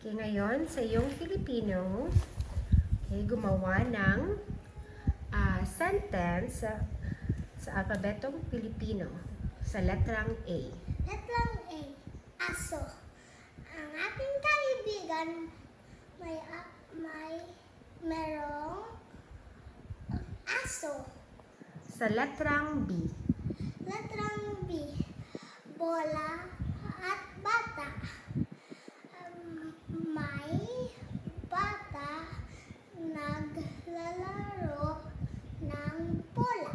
Okay, ngayon, sa iyong Filipino, okay, gumawa ng sentence sa alpabetong Pilipino sa letrang A. Letrang A, aso. Ang ating kaibigan merong aso. Sa letrang B. Letrang B, bola at bata. May bata naglalaro ng bola.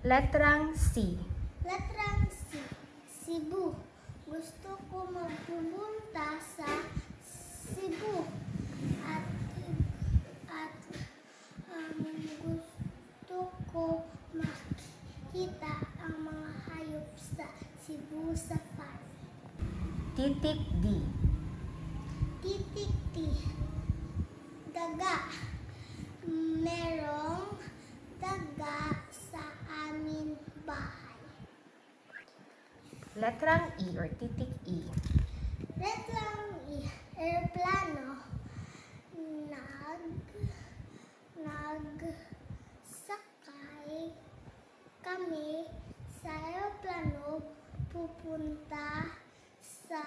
Letrang C. Letrang C, Cebu. Gusto ko magpupunta sa Cebu. At gusto ko makita ang mga hayop sa Cebu Safari. Titik D. Titik T, daga. Merong daga sa aming bahay. Letrang E or titik E. Letrang E, aeroplano. Nagsakay kami sa aeroplano pupunta sa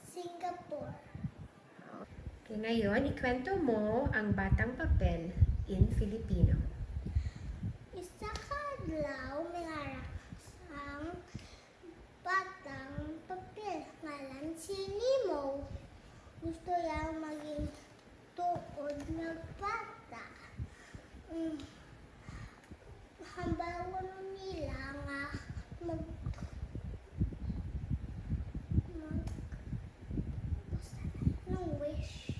Singapore. Okay, ngayon, ikwento mo ang batang papel in Filipino. Isa kadlaw may arak ang batang papel. Ngalan si Nemo. Gusto niyang maging tuod na bata. Hambal ko nila nga ng wish.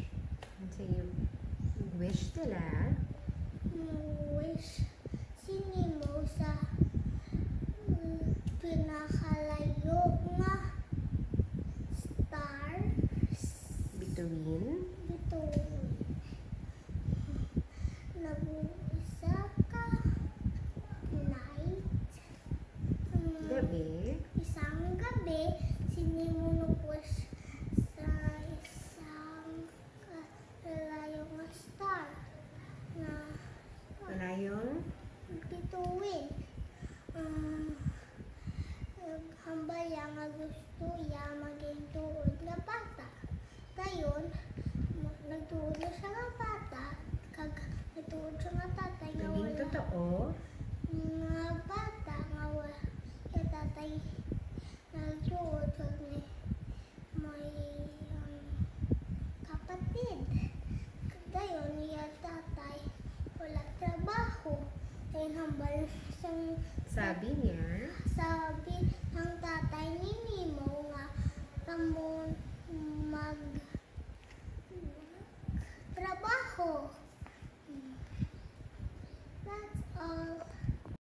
So, you wish nila. Wish si Nemo sa pinakalayo nga star Between. Nag-uisa ka night. Gabi. Isang gabi, si Nemo nag-wish sa isang kalayo nga star na Malayong. bituin. Hambaya nga gusto niya maging tuod na bata. Dayon, nagtuod na siya nga bata. Kag nagtuod siya nga tatay nga Naging wala. totoo. Nga bata nga wala. Kaya tatay nagtuod kag may kapatid. Dayon niya tatay wala trabaho. Dayon hambal siyang Sabi niya. sabi